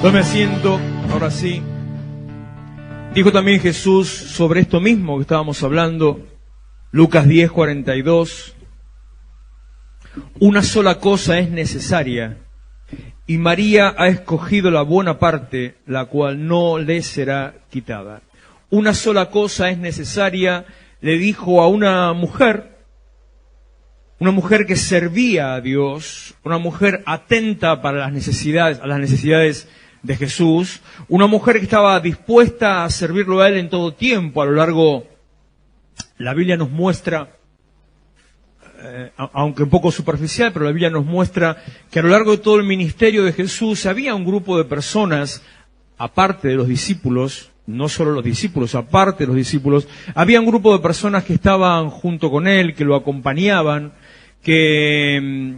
Tome asiento, ahora sí. Dijo también Jesús sobre esto mismo que estábamos hablando, Lucas 10:42. Una sola cosa es necesaria, y María ha escogido la buena parte, la cual no le será quitada. Una sola cosa es necesaria, le dijo a una mujer que servía a Dios, una mujer atenta para las necesidades, a las necesidades de Jesús, una mujer que estaba dispuesta a servirlo a Él en todo tiempo. A lo largo, la Biblia nos muestra, aunque un poco superficial, pero la Biblia nos muestra que a lo largo de todo el ministerio de Jesús había un grupo de personas, aparte de los discípulos, no solo los discípulos, aparte de los discípulos, había un grupo de personas que estaban junto con Él, que lo acompañaban, que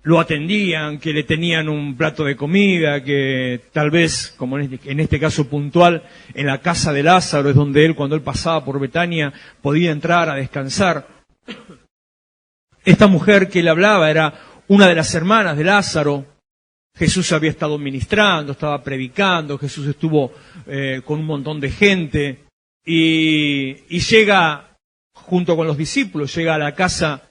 lo atendían, que le tenían un plato de comida, que tal vez, como en este caso puntual, en la casa de Lázaro es donde él, cuando él pasaba por Betania, podía entrar a descansar. Esta mujer que él hablaba era una de las hermanas de Lázaro. Jesús había estado ministrando, estaba predicando, Jesús estuvo con un montón de gente y llega junto con los discípulos, llega a la casa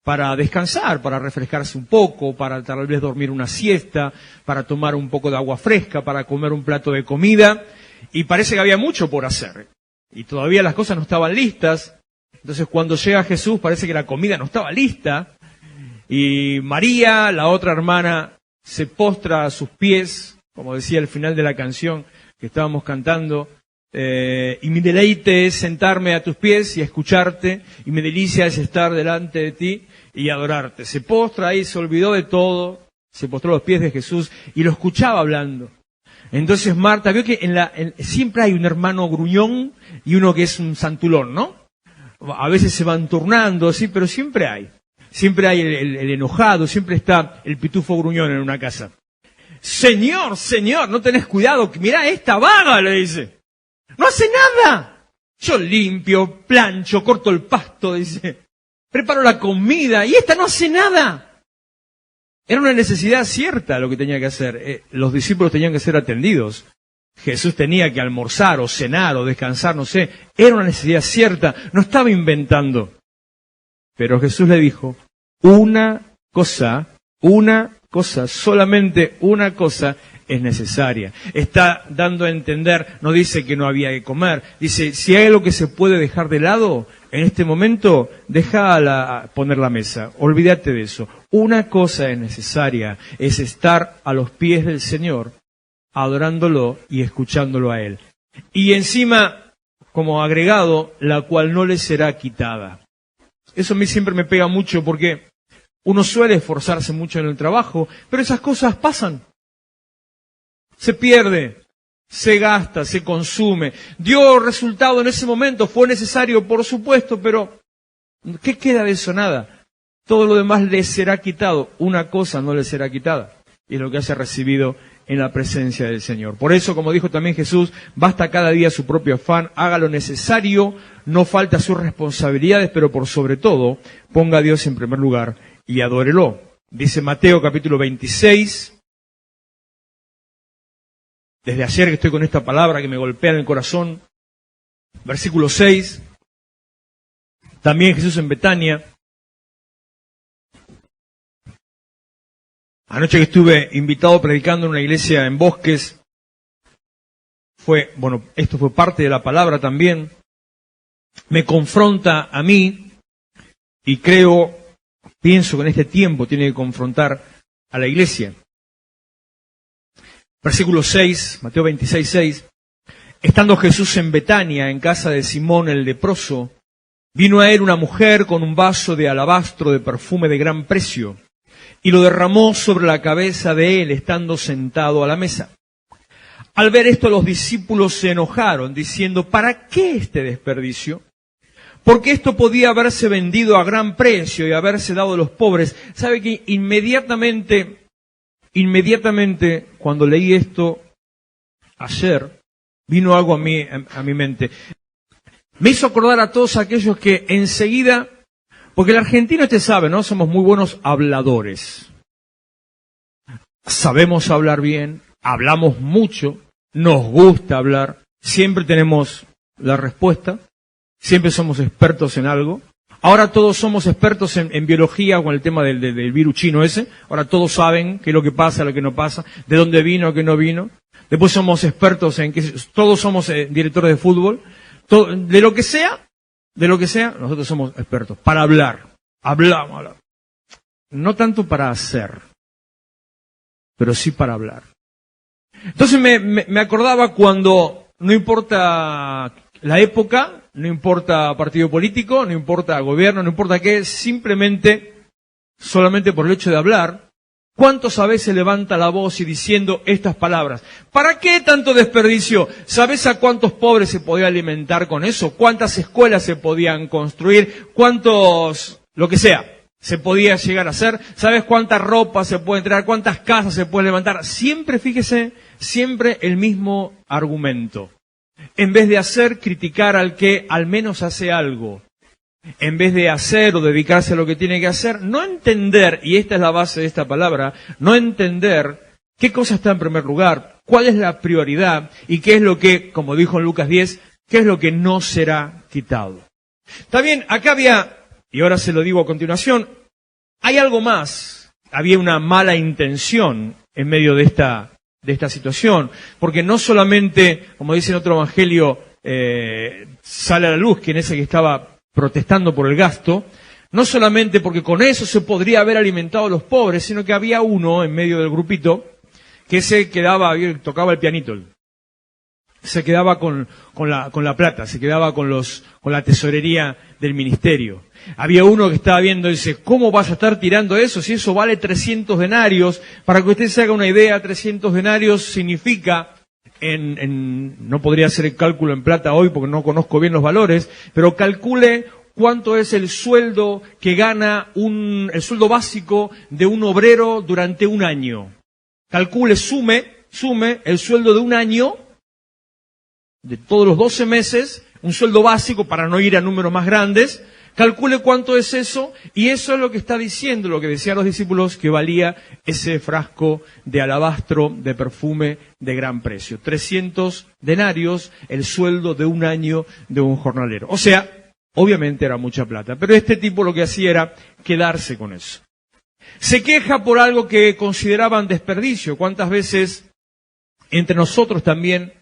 para descansar, para refrescarse un poco, para tal vez dormir una siesta, para tomar un poco de agua fresca, para comer un plato de comida, y parece que había mucho por hacer, y todavía las cosas no estaban listas. Entonces cuando llega Jesús parece que la comida no estaba lista, y María, la otra hermana, se postra a sus pies, como decía al final de la canción que estábamos cantando, y mi deleite es sentarme a tus pies y escucharte, y mi delicia es estar delante de ti y adorarte. Se postra ahí, se olvidó de todo, se postró a los pies de Jesús y lo escuchaba hablando. Entonces Marta vio que siempre hay un hermano gruñón y uno que es un santulón, ¿no? A veces se van turnando, sí, pero siempre hay. Siempre hay el enojado, siempre está el pitufo gruñón en una casa. Señor, Señor, no tenés cuidado, mirá esta vaga, le dice. No hace nada. Yo limpio, plancho, corto el pasto, dice. Preparo la comida y esta no hace nada. Era una necesidad cierta lo que tenía que hacer. Los discípulos tenían que ser atendidos. Jesús tenía que almorzar o cenar o descansar, no sé. Era una necesidad cierta. No estaba inventando. Pero Jesús le dijo, una cosa, solamente una cosa es necesaria. Está dando a entender, no dice que no había que comer, dice, si hay algo que se puede dejar de lado, en este momento, poner la mesa, olvídate de eso. Una cosa es necesaria, es estar a los pies del Señor, adorándolo y escuchándolo a Él. Y encima, como agregado, la cual no le será quitada. Eso a mí siempre me pega mucho porque uno suele esforzarse mucho en el trabajo, pero esas cosas pasan. Se pierde, se gasta, se consume. Dio resultado en ese momento, fue necesario, por supuesto, pero ¿qué queda de eso? Nada. Todo lo demás le será quitado. Una cosa no le será quitada. Y es lo que haya recibido en la presencia del Señor. Por eso, como dijo también Jesús, basta cada día su propio afán, haga lo necesario, no falta sus responsabilidades, pero por sobre todo, ponga a Dios en primer lugar y adórelo. Dice Mateo capítulo 26. Desde ayer que estoy con esta palabra que me golpea en el corazón. Versículo 6. También Jesús en Betania. Anoche que estuve invitado predicando en una iglesia en Bosques, esto fue parte de la palabra también, me confronta a mí y pienso que en este tiempo tiene que confrontar a la iglesia. Versículo 6, Mateo 26, 6. Estando Jesús en Betania, en casa de Simón el leproso, vino a él una mujer con un vaso de alabastro de perfume de gran precio, y lo derramó sobre la cabeza de él, estando sentado a la mesa. Al ver esto, los discípulos se enojaron, diciendo, ¿para qué este desperdicio? Porque esto podía haberse vendido a gran precio y haberse dado a los pobres. ¿Sabe que inmediatamente, cuando leí esto ayer, vino algo a mi mente? Me hizo acordar a todos aquellos que enseguida, porque el argentino, usted sabe, ¿no? Somos muy buenos habladores. sabemos hablar bien, hablamos mucho, nos gusta hablar, siempre tenemos la respuesta, siempre somos expertos en algo. Ahora todos somos expertos en biología con el tema del virus chino ese. Ahora todos saben qué es lo que pasa, lo que no pasa, de dónde vino, qué no vino. Después somos expertos en que todos somos directores de fútbol. De lo que sea, nosotros somos expertos. Para hablar. Hablamos. No tanto para hacer, pero sí para hablar. Entonces me acordaba cuando no importa la época, no importa partido político, no importa gobierno, no importa qué, solamente por el hecho de hablar, ¿cuántos a veces levanta la voz y diciendo estas palabras? ¿Para qué tanto desperdicio? ¿Sabes a cuántos pobres se podía alimentar con eso? ¿Cuántas escuelas se podían construir? ¿Cuántos, lo que sea, se podía llegar a hacer? ¿Sabes cuánta ropa se puede entregar? ¿Cuántas casas se pueden levantar? Siempre, fíjese, siempre el mismo argumento. En vez de hacer, criticar al que al menos hace algo. En vez de hacer o dedicarse a lo que tiene que hacer, no entender, y esta es la base de esta palabra, no entender qué cosa está en primer lugar, cuál es la prioridad y qué es lo que, como dijo en Lucas 10, qué es lo que no será quitado. Está bien, acá había, y ahora se lo digo a continuación, hay algo más. Había una mala intención en medio de esta situación, porque no solamente, como dice en otro evangelio, sale a la luz quien es el que estaba protestando por el gasto, no solamente porque con eso se podría haber alimentado a los pobres, sino que había uno en medio del grupito que se quedaba, tocaba el pianito, se quedaba con la plata, se quedaba con la tesorería del ministerio. Había uno que estaba viendo y dice, ¿cómo vas a estar tirando eso si eso vale 300 denarios? Para que usted se haga una idea, 300 denarios significa, no podría hacer el cálculo en plata hoy porque no conozco bien los valores, pero calcule cuánto es el sueldo que gana el sueldo básico de un obrero durante un año. Calcule, sume el sueldo de un año, de todos los 12 meses, un sueldo básico para no ir a números más grandes. Calcule cuánto es eso, y eso es lo que está diciendo, lo que decían los discípulos, que valía ese frasco de alabastro de perfume de gran precio. 300 denarios, el sueldo de un año de un jornalero. O sea, obviamente era mucha plata, pero este tipo lo que hacía era quedarse con eso. Se queja por algo que consideraban desperdicio. ¿Cuántas veces entre nosotros también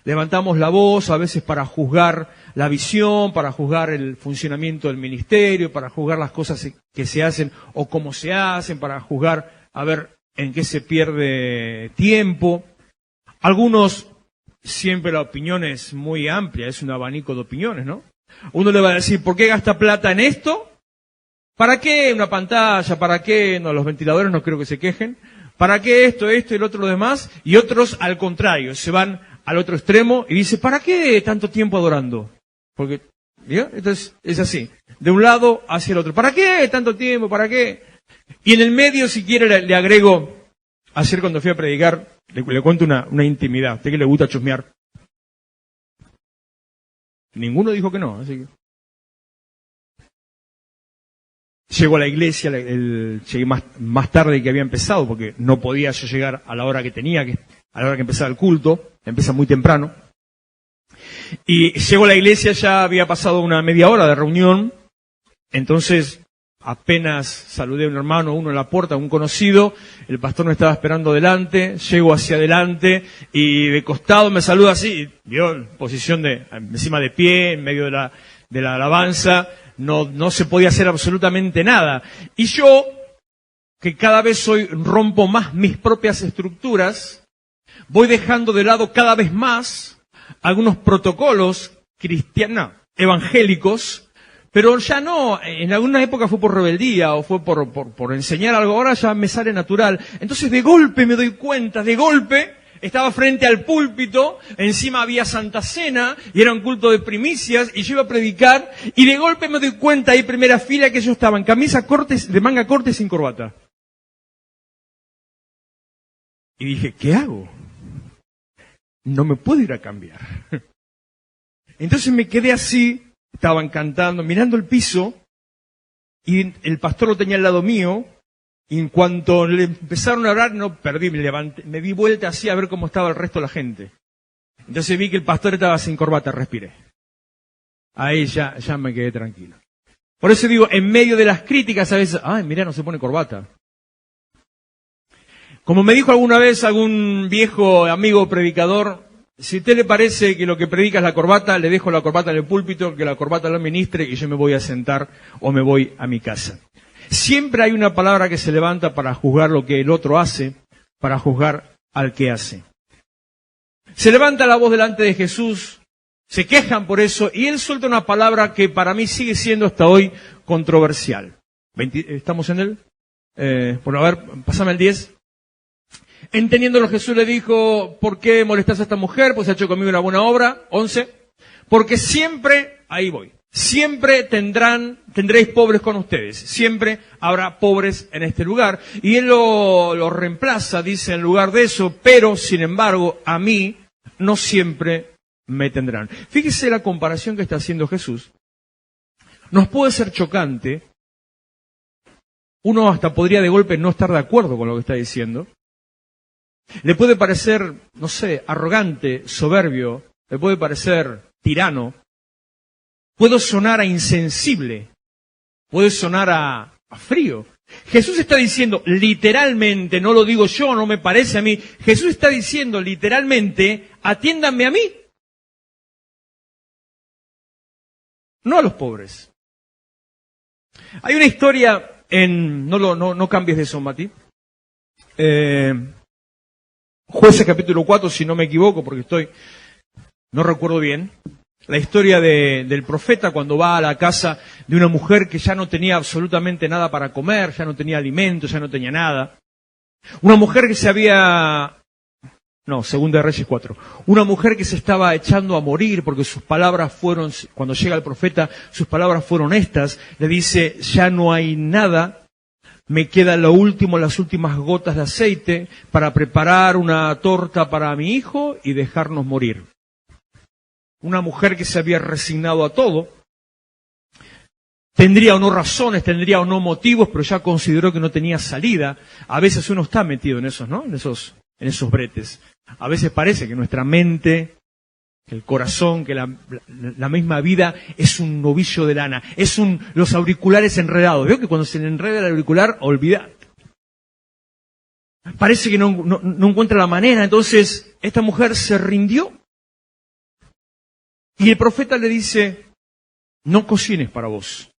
levantamos la voz, a veces para juzgar la visión, para juzgar el funcionamiento del ministerio, para juzgar las cosas que se hacen o cómo se hacen, para juzgar a ver en qué se pierde tiempo? Algunos, siempre la opinión es muy amplia, es un abanico de opiniones, ¿no? Uno le va a decir, ¿por qué gasta plata en esto? ¿Para qué una pantalla? ¿Para qué? No, los ventiladores no creo que se quejen. ¿Para qué esto y el otro demás? Y otros, al contrario, se van al otro extremo y dice, ¿para qué tanto tiempo adorando? Porque, ¿ya? Entonces, es así, de un lado hacia el otro. ¿Para qué tanto tiempo? ¿Para qué? Y en el medio, si quiere, le agrego, ayer cuando fui a predicar, le cuento una intimidad. ¿A usted que le gusta chusmear? Ninguno dijo que no, así que... Llego a la iglesia, llegué más tarde que había empezado, porque no podía yo llegar a la hora que tenía, a la hora que empezaba el culto, empieza muy temprano. Y llego a la iglesia, ya había pasado una media hora de reunión, entonces apenas saludé a un hermano, uno en la puerta, un conocido, el pastor me estaba esperando delante, llego hacia adelante y de costado me saluda así, vio, posición encima de pie, en medio de la alabanza. No se podía hacer absolutamente nada. Y yo, que cada vez rompo más mis propias estructuras, voy dejando de lado cada vez más algunos protocolos cristianos, evangélicos, pero ya no, en alguna época fue por rebeldía o fue por enseñar algo, ahora ya me sale natural. Entonces de golpe me doy cuenta, estaba frente al púlpito, encima había Santa Cena, y era un culto de primicias, y yo iba a predicar, y de golpe me doy cuenta, ahí primera fila, que yo estaba en camisa de manga corta y sin corbata. Y dije, ¿qué hago? No me puedo ir a cambiar. Entonces me quedé así, estaban cantando, mirando el piso, y el pastor lo tenía al lado mío, Y en cuanto le empezaron a hablar, no perdí, me levanté, me di vuelta así a ver cómo estaba el resto de la gente. Entonces vi que el pastor estaba sin corbata, respiré. Ahí ya me quedé tranquilo. Por eso digo, en medio de las críticas a veces, ay, mira, no se pone corbata. Como me dijo alguna vez algún viejo amigo predicador, si a usted le parece que lo que predica es la corbata, le dejo la corbata en el púlpito, que la corbata la ministre y yo me voy a sentar o me voy a mi casa. Siempre hay una palabra que se levanta para juzgar lo que el otro hace, para juzgar al que hace. Se levanta la voz delante de Jesús, se quejan por eso, y él suelta una palabra que para mí sigue siendo hasta hoy controversial. ¿Estamos en él? Bueno, a ver, pásame el 10. Entendiéndolo, Jesús le dijo, ¿por qué molestas a esta mujer? Pues ha hecho conmigo una buena obra. 11. Porque siempre, ahí voy, siempre tendréis pobres con ustedes. Siempre habrá pobres en este lugar. Y él lo reemplaza, dice en lugar de eso, pero sin embargo, a mí no siempre me tendrán. Fíjese la comparación que está haciendo Jesús. Nos puede ser chocante. Uno hasta podría de golpe no estar de acuerdo con lo que está diciendo. Le puede parecer, no sé, arrogante, soberbio, le puede parecer tirano, puede sonar a insensible, puede sonar a frío. Jesús está diciendo literalmente, no lo digo yo, no me parece a mí, Jesús está diciendo literalmente, atiéndanme a mí, no a los pobres. Hay una historia no cambies de eso, Mati. Jueces capítulo 4, si no me equivoco, porque no recuerdo bien, la historia del profeta cuando va a la casa de una mujer que ya no tenía absolutamente nada para comer, ya no tenía alimentos, ya no tenía nada. Una mujer que Segunda de Reyes 4. Una mujer que se estaba echando a morir porque sus palabras fueron, cuando llega el profeta, sus palabras fueron estas, le dice, ya no hay nada. Me queda lo último, las últimas gotas de aceite para preparar una torta para mi hijo y dejarnos morir. Una mujer que se había resignado a todo. Tendría o no razones, tendría o no motivos, pero ya consideró que no tenía salida. A veces uno está metido en esos, ¿no? En esos bretes. A veces parece que nuestra mente, que el corazón, que la misma vida es un novillo de lana, los auriculares enredados. Veo que cuando se le enreda el auricular, olvida. Parece que no encuentra la manera, entonces esta mujer se rindió. Y el profeta le dice, no cocines para vos.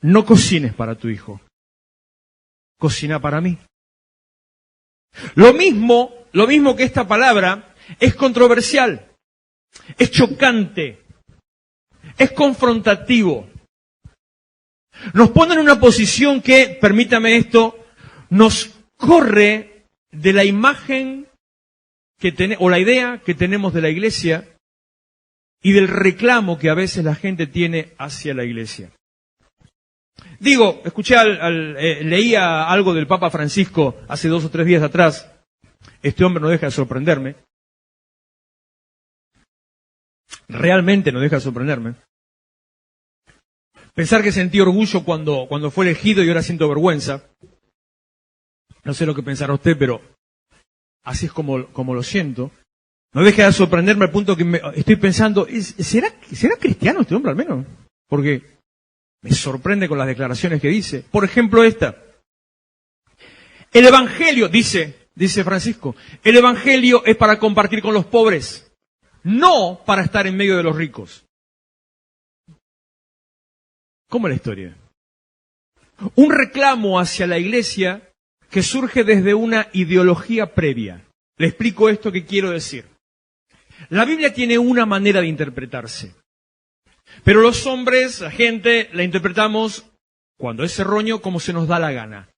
No cocines para tu hijo. Cocina para mí. Lo mismo que esta palabra es controversial, es chocante, es confrontativo. Nos pone en una posición que, permítame esto, nos corre de la imagen o la idea que tenemos de la iglesia y del reclamo que a veces la gente tiene hacia la iglesia. Digo, leía algo del Papa Francisco hace 2 o 3 días atrás. Este hombre no deja de sorprenderme. Realmente no deja de sorprenderme. Pensar que sentí orgullo cuando fue elegido y ahora siento vergüenza. No sé lo que pensará usted, pero así es como lo siento. No deja de sorprenderme al punto que estoy pensando, ¿será cristiano este hombre al menos? Porque me sorprende con las declaraciones que dice. Por ejemplo, esta. El Evangelio, dice Francisco, el Evangelio es para compartir con los pobres, no para estar en medio de los ricos. ¿Cómo es la historia? Un reclamo hacia la iglesia que surge desde una ideología previa. Le explico esto que quiero decir. La Biblia tiene una manera de interpretarse. Pero los hombres, la gente, la interpretamos, cuando es erróneo, como se nos da la gana.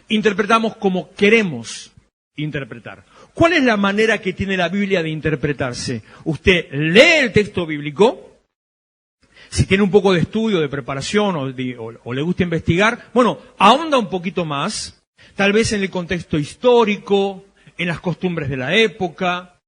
Interpretamos como queremos interpretar. ¿Cuál es la manera que tiene la Biblia de interpretarse? Usted lee el texto bíblico, si tiene un poco de estudio, de preparación o le gusta investigar, bueno, ahonda un poquito más, tal vez en el contexto histórico, en las costumbres de la época,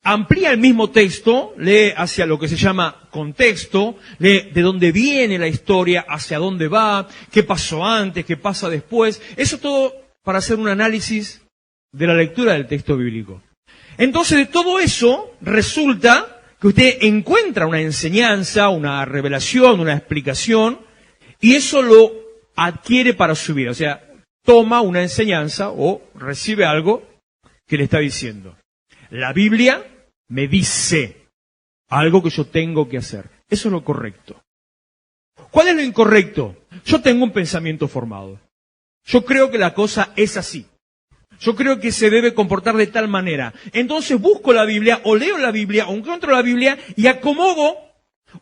amplía el mismo texto, lee hacia lo que se llama contexto, lee de dónde viene la historia, hacia dónde va, qué pasó antes, qué pasa después. Eso todo para hacer un análisis de la lectura del texto bíblico. Entonces, de todo eso resulta que usted encuentra una enseñanza, una revelación, una explicación, y eso lo adquiere para su vida. O sea, toma una enseñanza o recibe algo que le está diciendo. La Biblia me dice algo que yo tengo que hacer. Eso es lo correcto. ¿Cuál es lo incorrecto? Yo tengo un pensamiento formado. Yo creo que la cosa es así. Yo creo que se debe comportar de tal manera. Entonces busco la Biblia, o leo la Biblia, o encuentro la Biblia, y acomodo,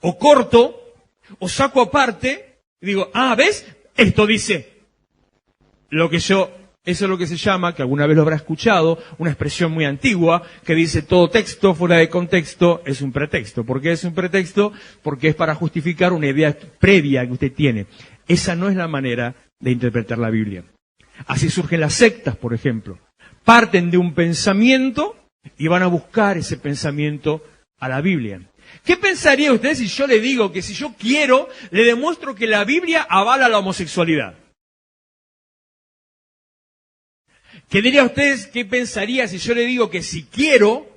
o corto, o saco aparte, y digo, ¿ves? Esto dice lo que yo... Eso es lo que se llama, que alguna vez lo habrá escuchado, una expresión muy antigua, que dice todo texto fuera de contexto es un pretexto. ¿Por qué es un pretexto? Porque es para justificar una idea previa que usted tiene. Esa no es la manera de interpretar la Biblia. Así surgen las sectas, por ejemplo. Parten de un pensamiento y van a buscar ese pensamiento a la Biblia. ¿Qué pensaría usted si yo le digo que si yo quiero, le demuestro que la Biblia avala la homosexualidad? ¿Qué diría usted, qué pensaría si yo le digo que si quiero,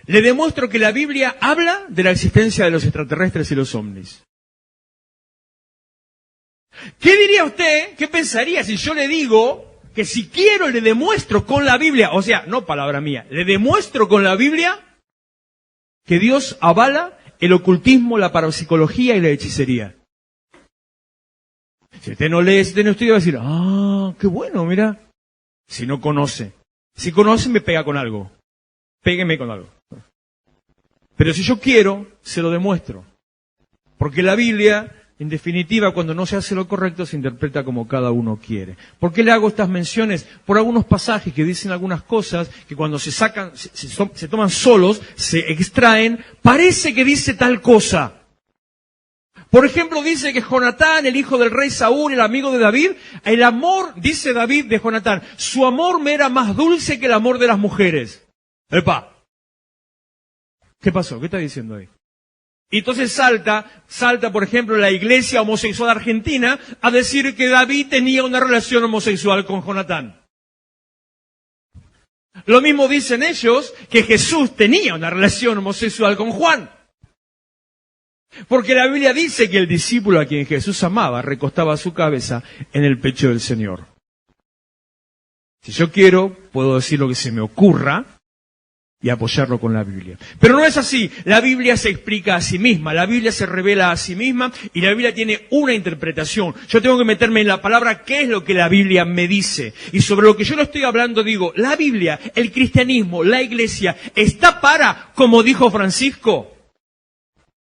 le demuestro que la Biblia habla de la existencia de los extraterrestres y los ovnis? ¿Qué diría usted, qué pensaría si yo le digo que si quiero le demuestro con la Biblia, o sea, no palabra mía, le demuestro con la Biblia que Dios avala el ocultismo, la parapsicología y la hechicería? Si usted no lee, si usted no estudia, va a decir, qué bueno, mira. Si no conoce. Si conoce, me pega con algo. Pégueme con algo. Pero si yo quiero, se lo demuestro. Porque la Biblia, en definitiva, cuando no se hace lo correcto, se interpreta como cada uno quiere. ¿Por qué le hago estas menciones? Por algunos pasajes que dicen algunas cosas que cuando se sacan, se toman solos, se extraen, parece que dice tal cosa. Por ejemplo, dice que Jonatán, el hijo del rey Saúl, el amigo de David, el amor, dice David de Jonatán, su amor me era más dulce que el amor de las mujeres. ¡Epa! ¿Qué pasó? ¿Qué está diciendo ahí? Y entonces salta, por ejemplo, la iglesia homosexual argentina a decir que David tenía una relación homosexual con Jonatán. Lo mismo dicen ellos que Jesús tenía una relación homosexual con Juan. Porque la Biblia dice que el discípulo a quien Jesús amaba recostaba su cabeza en el pecho del Señor. Si yo quiero, puedo decir lo que se me ocurra y apoyarlo con la Biblia. Pero no es así. La Biblia se explica a sí misma, la Biblia se revela a sí misma y la Biblia tiene una interpretación. Yo tengo que meterme en la palabra, ¿qué es lo que la Biblia me dice? Y sobre lo que yo le estoy hablando digo, la Biblia, el cristianismo, la iglesia, está para, como dijo Francisco,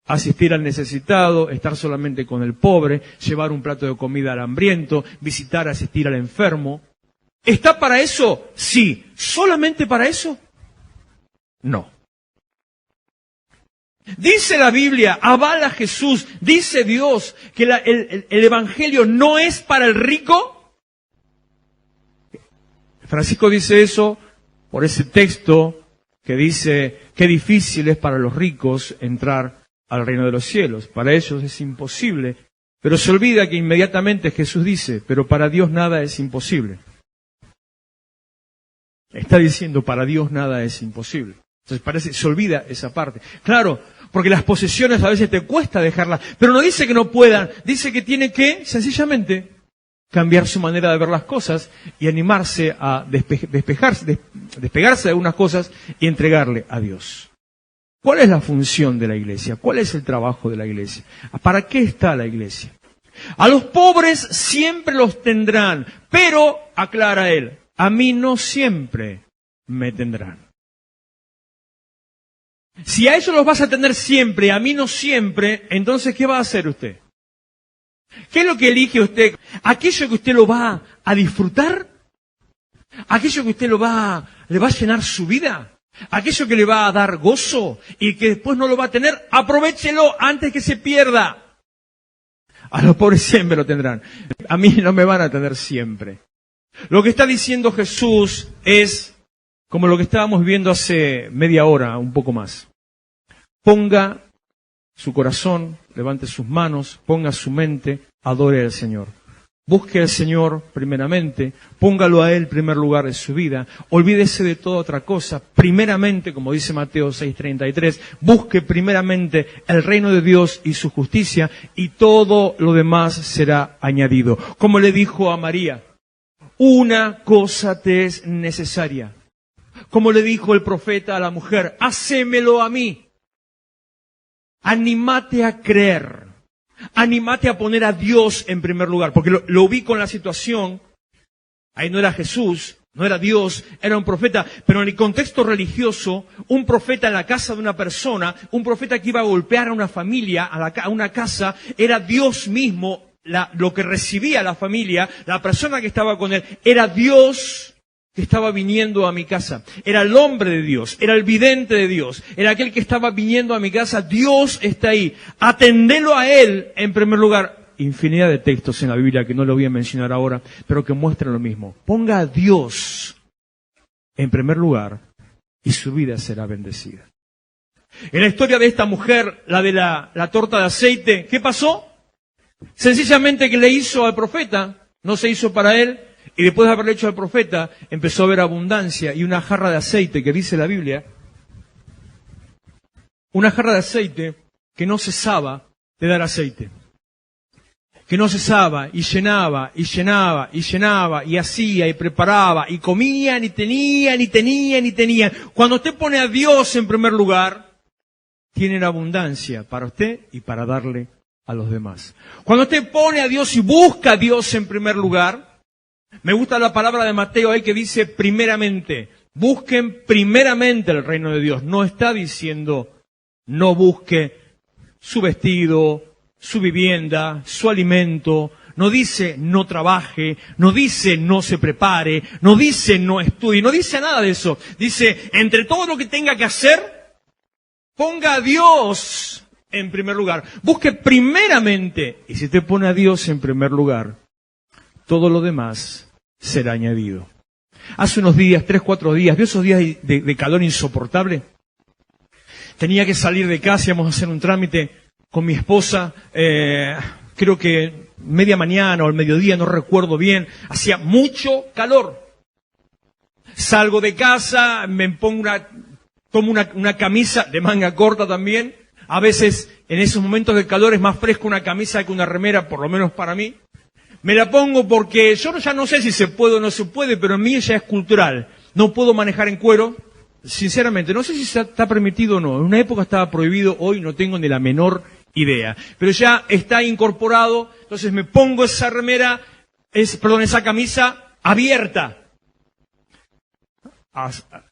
asistir al necesitado, estar solamente con el pobre, llevar un plato de comida al hambriento, visitar, asistir al enfermo. ¿Está para eso? Sí. ¿Solamente para eso? No. Dice la Biblia, avala Jesús, dice Dios que el evangelio no es para el rico. Francisco dice eso por ese texto que dice qué difícil es para los ricos entrar al reino de los cielos. Para ellos es imposible, pero se olvida que inmediatamente Jesús dice, pero para Dios nada es imposible. Está diciendo, para Dios nada es imposible. Entonces se olvida esa parte. Claro, porque las posesiones a veces te cuesta dejarlas, pero no dice que no puedan, dice que tiene que, sencillamente, cambiar su manera de ver las cosas y animarse a despegarse de algunas cosas y entregarle a Dios. ¿Cuál es la función de la iglesia? ¿Cuál es el trabajo de la iglesia? ¿Para qué está la iglesia? A los pobres siempre los tendrán, pero, aclara él, a mí no siempre me tendrán. Si a ellos los vas a tener siempre, a mí no siempre, entonces ¿qué va a hacer usted? ¿Qué es lo que elige usted? ¿Aquello que usted lo va a disfrutar? ¿Aquello que usted le va a llenar su vida? ¿Aquello que le va a dar gozo y que después no lo va a tener? Aprovéchelo antes que se pierda. A los pobres siempre lo tendrán. A mí no me van a tener siempre. Lo que está diciendo Jesús es, como lo que estábamos viendo hace media hora, un poco más. Ponga su corazón, levante sus manos, ponga su mente, adore al Señor. Busque al Señor primeramente, póngalo a Él en primer lugar en su vida, olvídese de toda otra cosa. Primeramente, como dice Mateo 6:33, busque primeramente el reino de Dios y su justicia, y todo lo demás será añadido. Como le dijo a María, una cosa te es necesaria. Como le dijo el profeta a la mujer, hacémelo a mí. Anímate a creer. Anímate a poner a Dios en primer lugar, porque lo ubico en la situación. Ahí no era Jesús, no era Dios, era un profeta, pero en el contexto religioso, un profeta en la casa de una persona, un profeta que iba a golpear a una familia, a una casa, era Dios mismo, lo que recibía la familia, la persona que estaba con él, era Dios que estaba viniendo a mi casa. Era el hombre de Dios, era el vidente de Dios, era aquel que estaba viniendo a mi casa. Dios está ahí. Atendelo a Él en primer lugar. Infinidad de textos en la Biblia que no lo voy a mencionar ahora, pero que muestran lo mismo. Ponga a Dios en primer lugar y su vida será bendecida. En la historia de esta mujer, la de la torta de aceite, ¿qué pasó? Sencillamente que le hizo al profeta, no se hizo para él. Y después de haberle hecho al profeta, empezó a haber abundancia y una jarra de aceite, que dice la Biblia, una jarra de aceite que no cesaba de dar aceite. Que no cesaba y llenaba, y llenaba, y llenaba, y hacía, y preparaba, y comían, y tenían, y tenían, y tenían. Cuando usted pone a Dios en primer lugar, tienen abundancia para usted y para darle a los demás. Cuando usted pone a Dios y busca a Dios en primer lugar, me gusta la palabra de Mateo ahí que dice primeramente. Busquen primeramente el reino de Dios. No está diciendo no busque su vestido, su vivienda, su alimento. No dice no trabaje, no dice no se prepare, no dice no estudie, no dice nada de eso. Dice, entre todo lo que tenga que hacer, ponga a Dios en primer lugar. Busque primeramente. Y si usted pone a Dios en primer lugar, todo lo demás será añadido. Hace unos días, 3, 4 días, ¿vio esos días de calor insoportable? Tenía que salir de casa, íbamos a hacer un trámite con mi esposa, creo que media mañana o el mediodía, no recuerdo bien, hacía mucho calor. Salgo de casa, me pongo tomo una camisa de manga corta también. A veces en esos momentos de calor es más fresco una camisa que una remera, por lo menos para mí. Me la pongo porque yo ya no sé si se puede o no se puede, pero en mí ya es cultural. No puedo manejar en cuero, sinceramente. No sé si está permitido o no. En una época estaba prohibido, hoy no tengo ni la menor idea. Pero ya está incorporado, entonces me pongo esa remera, esa camisa abierta,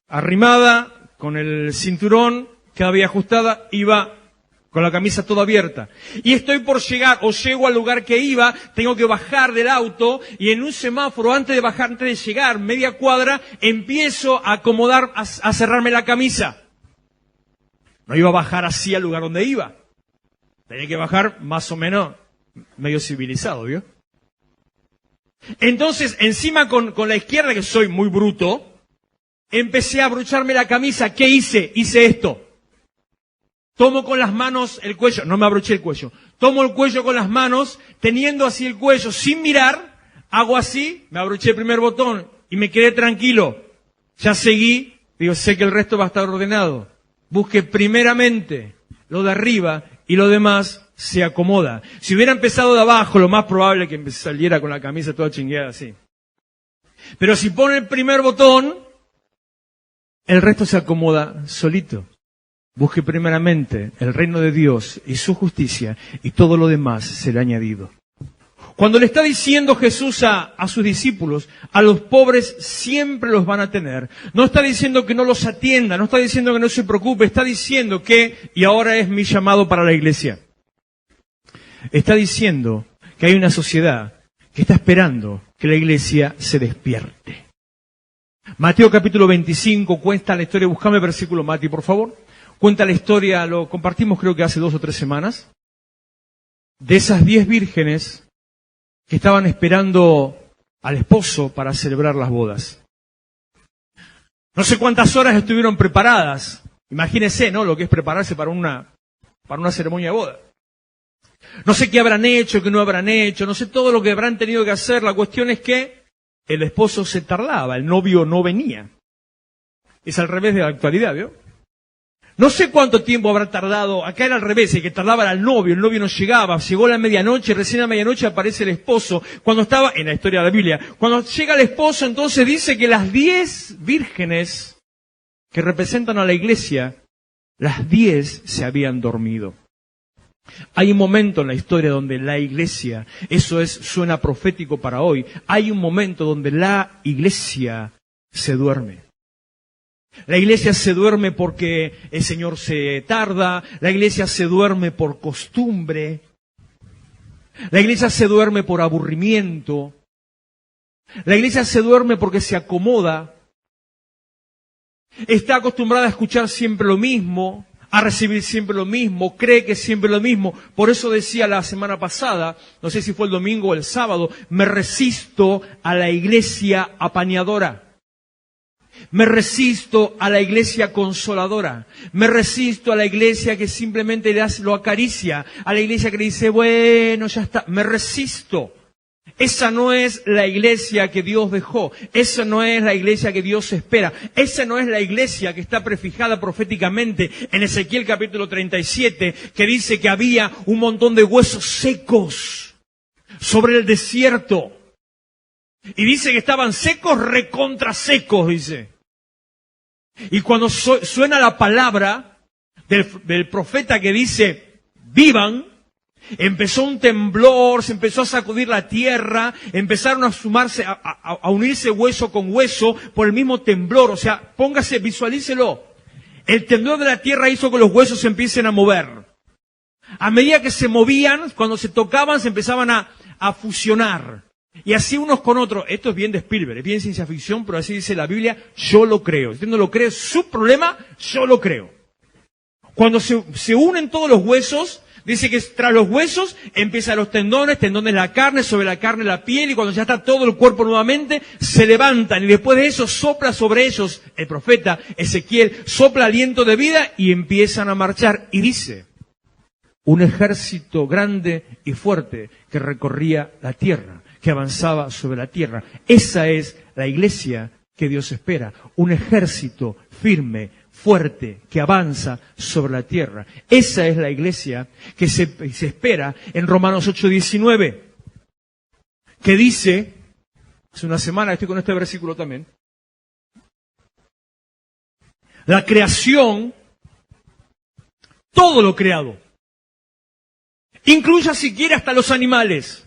arrimada, con el cinturón, quedaba bien ajustada, iba con la camisa toda abierta. Y estoy por llegar, o llego al lugar que iba, tengo que bajar del auto, y en un semáforo, antes de llegar, media cuadra, empiezo a acomodar, a cerrarme la camisa. No iba a bajar así al lugar donde iba. Tenía que bajar más o menos medio civilizado, ¿vio? Entonces, encima con la izquierda, que soy muy bruto, empecé a abrocharme la camisa. ¿Qué hice? Hice esto. Tomo con las manos el cuello, no me abroché el cuello. Tomo el cuello con las manos, teniendo así el cuello, sin mirar, hago así, me abroché el primer botón y me quedé tranquilo. Ya seguí, digo, sé que el resto va a estar ordenado. Busque primeramente lo de arriba y lo demás se acomoda. Si hubiera empezado de abajo, lo más probable es que saliera con la camisa toda chingueada así. Pero si pone el primer botón, el resto se acomoda solito. Busque primeramente el reino de Dios y su justicia, y todo lo demás será añadido. Cuando le está diciendo Jesús a sus discípulos, a los pobres siempre los van a tener. No está diciendo que no los atienda, no está diciendo que no se preocupe, está diciendo que, y ahora es mi llamado para la iglesia, está diciendo que hay una sociedad que está esperando que la iglesia se despierte. Mateo capítulo 25 cuenta la historia, buscame el versículo, Mati, por favor. Cuenta la historia, lo compartimos creo que hace 2 o 3 semanas, de esas 10 vírgenes que estaban esperando al esposo para celebrar las bodas. No sé cuántas horas estuvieron preparadas. Imagínense, ¿no? Lo que es prepararse para una ceremonia de boda. No sé qué habrán hecho, qué no habrán hecho, no sé todo lo que habrán tenido que hacer. La cuestión es que el esposo se tardaba, el novio no venía. Es al revés de la actualidad, ¿vio? No sé cuánto tiempo habrá tardado. Acá era al revés, el que tardaba era el novio no llegaba. Llegó la medianoche, recién a medianoche aparece el esposo. Cuando estaba, en la historia de la Biblia, cuando llega el esposo, entonces dice que las 10 vírgenes que representan a la iglesia, las 10 se habían dormido. Hay un momento en la historia donde la iglesia, suena profético para hoy, hay un momento donde la iglesia se duerme. La iglesia se duerme porque el Señor se tarda, la iglesia se duerme por costumbre, la iglesia se duerme por aburrimiento, la iglesia se duerme porque se acomoda, está acostumbrada a escuchar siempre lo mismo, a recibir siempre lo mismo, cree que es siempre lo mismo. Por eso decía la semana pasada, no sé si fue el domingo o el sábado, me resisto a la iglesia apañadora. Me resisto a la iglesia consoladora. Me resisto a la iglesia que simplemente lo acaricia. A la iglesia que le dice, bueno, ya está. Me resisto. Esa no es la iglesia que Dios dejó. Esa no es la iglesia que Dios espera. Esa no es la iglesia que está prefijada proféticamente en Ezequiel capítulo 37, que dice que había un montón de huesos secos sobre el desierto. Y dice que estaban secos, recontra secos, dice. Y cuando suena la palabra del profeta que dice, vivan, empezó un temblor, se empezó a sacudir la tierra, empezaron a sumarse, a unirse hueso con hueso por el mismo temblor. O sea, visualícelo. El temblor de la tierra hizo que los huesos se empiecen a mover. A medida que se movían, cuando se tocaban, se empezaban a fusionar. Y así unos con otros. Esto es bien de Spielberg, es bien ciencia ficción, pero así dice la Biblia, yo lo creo. Si usted no lo cree, es su problema, yo lo creo. Cuando se unen todos los huesos, dice que tras los huesos empiezan los tendones la carne, sobre la carne la piel, y cuando ya está todo el cuerpo nuevamente, se levantan, y después de eso sopla sobre ellos el profeta Ezequiel, sopla aliento de vida y empiezan a marchar. Y dice, un ejército grande y fuerte que recorría la tierra, que avanzaba sobre la tierra. Esa es la iglesia que Dios espera. Un ejército firme, fuerte, que avanza sobre la tierra. Esa es la iglesia que se espera en Romanos 8:19. Que dice, hace una semana estoy con este versículo también, la creación, todo lo creado, incluya si quiere hasta los animales,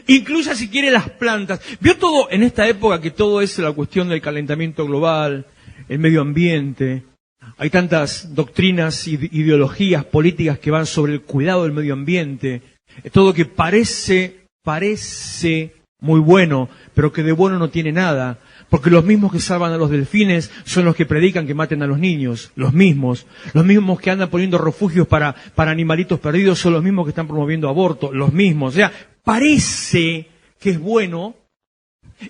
incluya si quiere las plantas. Vio todo en esta época que todo es la cuestión del calentamiento global, el medio ambiente. Hay tantas doctrinas y ideologías políticas que van sobre el cuidado del medio ambiente. Todo que parece muy bueno, pero que de bueno no tiene nada. Porque los mismos que salvan a los delfines son los que predican que maten a los niños. Los mismos que andan poniendo refugios para animalitos perdidos son los mismos que están promoviendo aborto. Los mismos. O sea, parece que es bueno.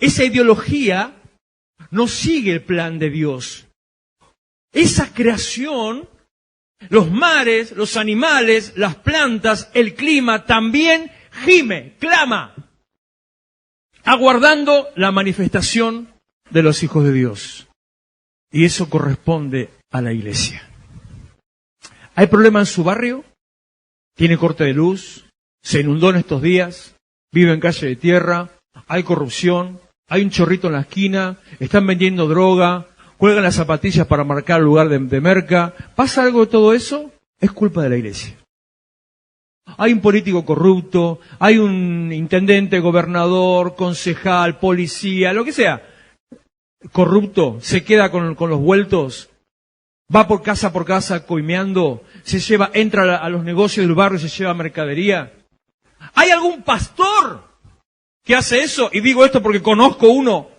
Esa ideología no sigue el plan de Dios. Esa creación, los mares, los animales, las plantas, el clima, también gime, clama, aguardando la manifestación de los hijos de Dios. Y eso corresponde a la iglesia. ¿Hay problema en su barrio? ¿Tiene corte de luz? ¿Se inundó en estos días? ¿Vive en calle de tierra? ¿Hay corrupción? ¿Hay un chorrito en la esquina? ¿Están vendiendo droga? ¿Cuelgan las zapatillas para marcar el lugar de merca? ¿Pasa algo de todo eso? Es culpa de la iglesia. Hay un político corrupto, hay un intendente, gobernador, concejal, policía, lo que sea, corrupto, se queda con los vueltos, va por casa coimeando, entra a los negocios del barrio y se lleva mercadería. ¿Hay algún pastor que hace eso? Y digo esto porque conozco uno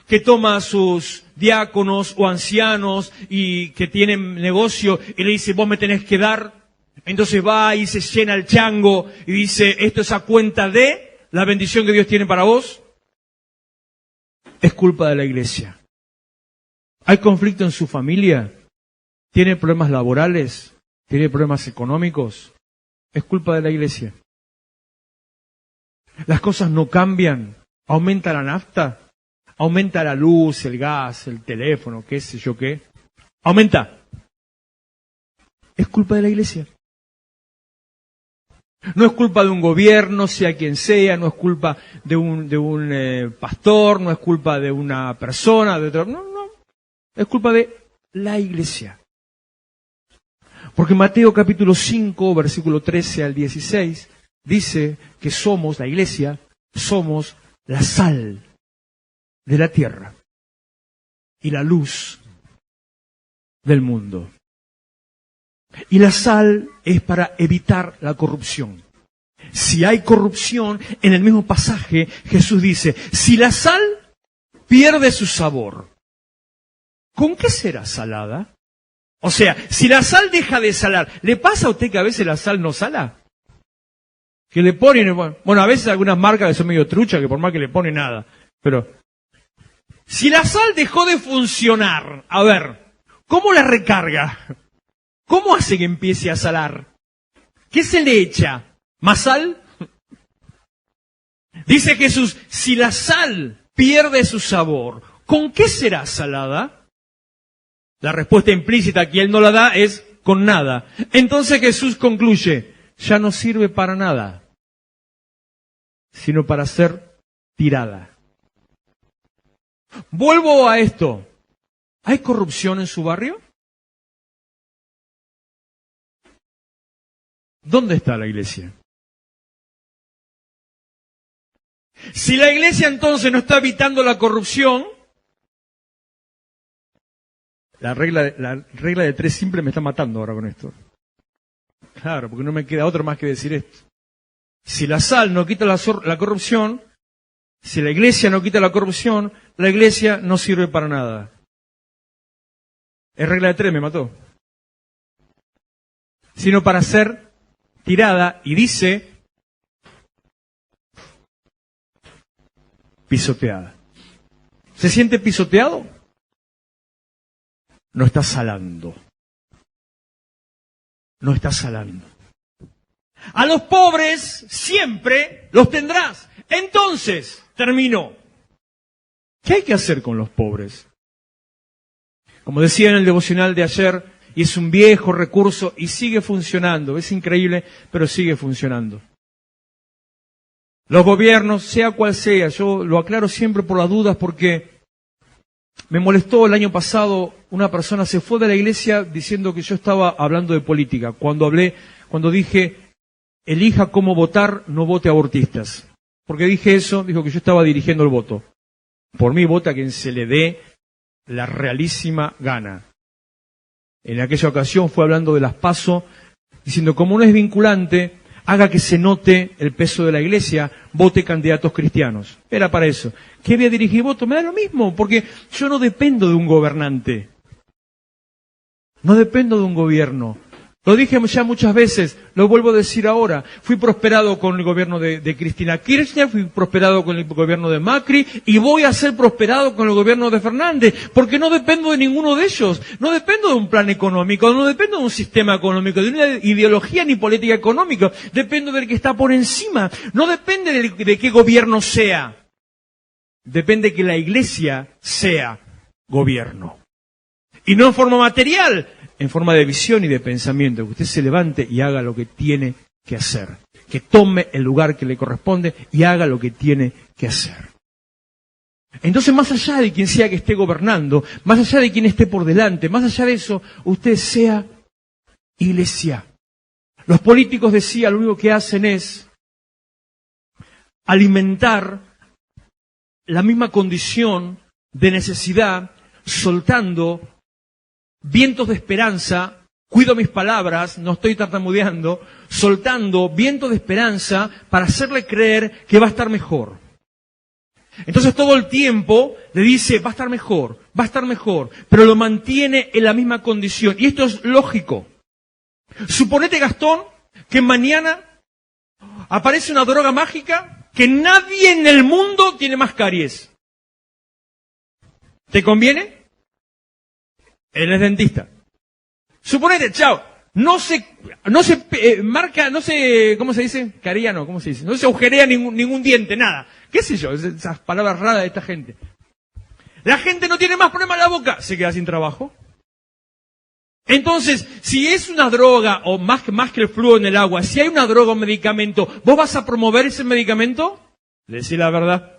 que toma a sus diáconos o ancianos y que tienen negocio y le dice, vos me tenés que dar. Entonces va y se llena el chango y dice, esto es a cuenta de la bendición que Dios tiene para vos. Es culpa de la iglesia. ¿Hay conflicto en su familia? ¿Tiene problemas laborales? ¿Tiene problemas económicos? Es culpa de la iglesia. Las cosas no cambian. Aumenta la nafta, aumenta la luz, el gas, el teléfono, qué sé yo qué. Aumenta. Es culpa de la iglesia. No es culpa de un gobierno, sea quien sea, no es culpa de un pastor, no es culpa de una persona, de otro. No. Es culpa de la iglesia. Porque Mateo capítulo 5, versículo 13 al 16, dice que somos, la iglesia, somos la sal de la tierra y la luz del mundo. Y la sal es para evitar la corrupción. Si hay corrupción, en el mismo pasaje Jesús dice, si la sal pierde su sabor, ¿con qué será salada? O sea, si la sal deja de salar, ¿le pasa a usted que a veces la sal no sala? Que le ponen, bueno, a veces algunas marcas que son medio truchas, que por más que le ponen nada. Pero, si la sal dejó de funcionar, a ver, ¿cómo la recarga? ¿Cómo hace que empiece a salar? ¿Qué se le echa? ¿Más sal? Dice Jesús, si la sal pierde su sabor, ¿con qué será salada? La respuesta implícita que él no la da es con nada. Entonces Jesús concluye, ya no sirve para nada, sino para ser tirada. Vuelvo a esto. ¿Hay corrupción en su barrio? ¿Dónde está la iglesia? Si la iglesia entonces no está evitando la corrupción, la regla de 3 simple me está matando ahora con esto. Claro, porque no me queda otro más que decir esto. Si la sal no quita la corrupción, si la iglesia no quita la corrupción, la iglesia no sirve para nada. Es regla de 3, me mató. Sino para ser tirada, y dice, pisoteada. ¿Se siente pisoteado? No está salando. No está salando. A los pobres siempre los tendrás. Entonces, terminó. ¿Qué hay que hacer con los pobres? Como decía en el devocional de ayer, y es un viejo recurso y sigue funcionando. Es increíble, pero sigue funcionando. Los gobiernos, sea cual sea, yo lo aclaro siempre por las dudas porque me molestó el año pasado, una persona se fue de la iglesia diciendo que yo estaba hablando de política. Cuando dije, elija cómo votar, no vote abortistas. Porque dije eso, dijo que yo estaba dirigiendo el voto. Por mí vota quien se le dé la realísima gana. En aquella ocasión fue hablando de las PASO, diciendo, como no es vinculante, haga que se note el peso de la iglesia, vote candidatos cristianos. Era para eso. ¿Qué voy a dirigir voto? Me da lo mismo, porque yo no dependo de un gobernante. No dependo de un gobierno. Lo dije ya muchas veces, lo vuelvo a decir ahora. Fui prosperado con el gobierno de Cristina Kirchner, fui prosperado con el gobierno de Macri y voy a ser prosperado con el gobierno de Fernández, porque no dependo de ninguno de ellos. No dependo de un plan económico, no dependo de un sistema económico, de una ideología ni política económica. Dependo del que está por encima. No depende de qué gobierno sea. Depende que la iglesia sea gobierno. Y no en forma material, en forma de visión y de pensamiento, que usted se levante y haga lo que tiene que hacer, que tome el lugar que le corresponde y haga lo que tiene que hacer. Entonces, más allá de quien sea que esté gobernando, más allá de quien esté por delante, más allá de eso, usted sea iglesia. Los políticos, decía, lo único que hacen es alimentar la misma condición de necesidad, soltando vientos de esperanza, cuido mis palabras, no estoy tartamudeando, soltando vientos de esperanza para hacerle creer que va a estar mejor. Entonces todo el tiempo le dice, va a estar mejor, pero lo mantiene en la misma condición. Y esto es lógico. Suponete, Gastón, que mañana aparece una droga mágica que nadie en el mundo tiene más caries. ¿Te conviene? Él es dentista. Suponete, no se marca, ¿cómo se dice? Cariano, ¿cómo se dice? No se agujerea ningún diente, nada. ¿Qué sé yo? Esas palabras raras de esta gente. La gente no tiene más problema en la boca, se queda sin trabajo. Entonces, si es una droga, o más que el flujo en el agua, si hay una droga o medicamento, ¿vos vas a promover ese medicamento? Decí la verdad.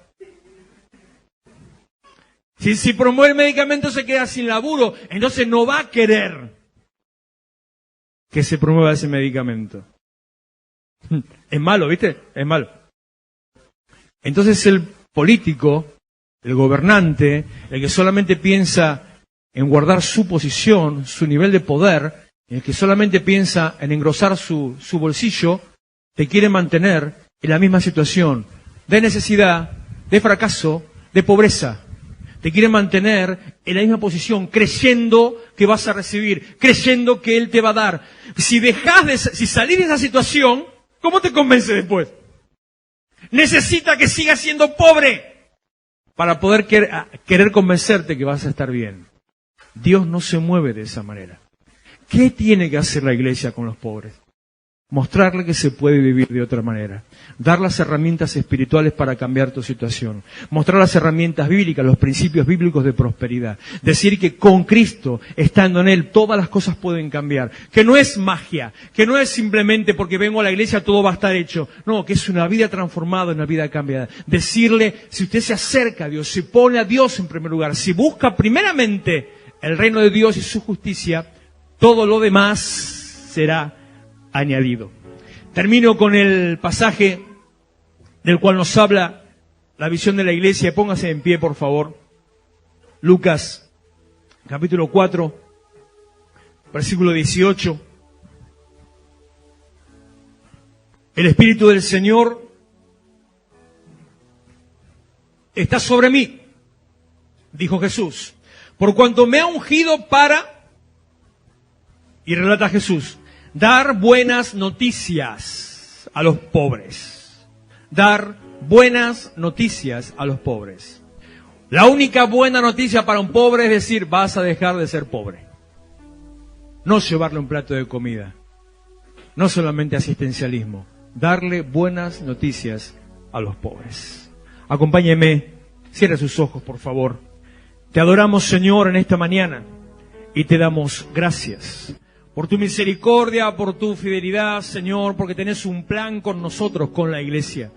Si promueve el medicamento se queda sin laburo, entonces no va a querer que se promueva ese medicamento. Es malo, ¿viste? Es malo. Entonces el político, el gobernante, el que solamente piensa en guardar su posición, su nivel de poder, el que solamente piensa en engrosar su bolsillo, te quiere mantener en la misma situación de necesidad, de fracaso, de pobreza. Te quiere mantener en la misma posición, creyendo que vas a recibir, creyendo que Él te va a dar. Si salís de esa situación, ¿cómo te convence después? Necesita que sigas siendo pobre para poder querer convencerte que vas a estar bien. Dios no se mueve de esa manera. ¿Qué tiene que hacer la iglesia con los pobres? Mostrarle que se puede vivir de otra manera. Dar las herramientas espirituales para cambiar tu situación. Mostrar las herramientas bíblicas, los principios bíblicos de prosperidad. Decir que con Cristo, estando en Él, todas las cosas pueden cambiar. Que no es magia. Que no es simplemente porque vengo a la iglesia todo va a estar hecho. No, que es una vida transformada, una vida cambiada. Decirle, si usted se acerca a Dios, si pone a Dios en primer lugar, si busca primeramente el reino de Dios y su justicia, todo lo demás será añadido. Termino con el pasaje del cual nos habla la visión de la iglesia. Póngase en pie, por favor. Lucas, capítulo 4, versículo 18. El Espíritu del Señor está sobre mí, dijo Jesús, por cuanto me ha ungido para, y relata Jesús, dar buenas noticias a los pobres. Dar buenas noticias a los pobres. La única buena noticia para un pobre es decir, vas a dejar de ser pobre. No llevarle un plato de comida. No solamente asistencialismo. Darle buenas noticias a los pobres. Acompáñeme, cierre sus ojos, por favor. Te adoramos, Señor, en esta mañana y te damos gracias por tu misericordia, por tu fidelidad, Señor, porque tenés un plan con nosotros, con la iglesia.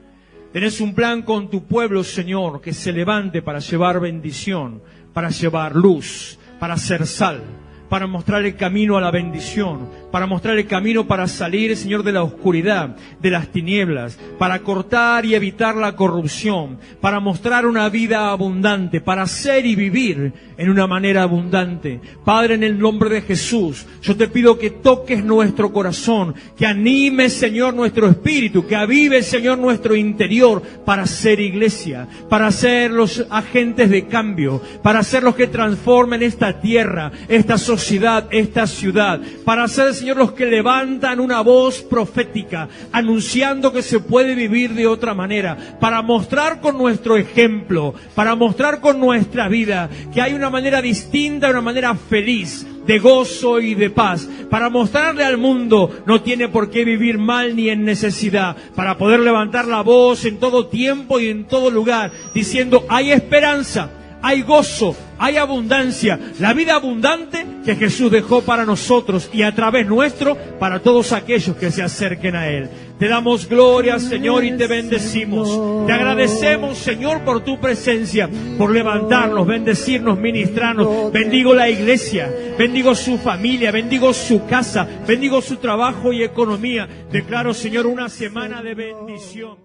Tenés un plan con tu pueblo, Señor, que se levante para llevar bendición, para llevar luz, para hacer sal, para mostrar el camino a la bendición, para mostrar el camino para salir, Señor, de la oscuridad, de las tinieblas, para cortar y evitar la corrupción, para mostrar una vida abundante, para ser y vivir en una manera abundante. Padre, en el nombre de Jesús, yo te pido que toques nuestro corazón, que animes, Señor, nuestro espíritu, que avive, Señor, nuestro interior para ser iglesia, para ser los agentes de cambio, para ser los que transformen esta tierra, esta sociedad, esta ciudad, para ser, Señor, los que levantan una voz profética, anunciando que se puede vivir de otra manera, para mostrar con nuestro ejemplo, para mostrar con nuestra vida que hay una manera distinta, una manera feliz, de gozo y de paz, para mostrarle al mundo no tiene por qué vivir mal ni en necesidad, para poder levantar la voz en todo tiempo y en todo lugar, diciendo hay esperanza, hay gozo, hay abundancia, la vida abundante que Jesús dejó para nosotros y a través nuestro para todos aquellos que se acerquen a Él. Te damos gloria, Señor, y te bendecimos. Te agradecemos, Señor, por tu presencia, por levantarnos, bendecirnos, ministrarnos. Bendigo la iglesia, bendigo su familia, bendigo su casa, bendigo su trabajo y economía. Declaro, Señor, una semana de bendición.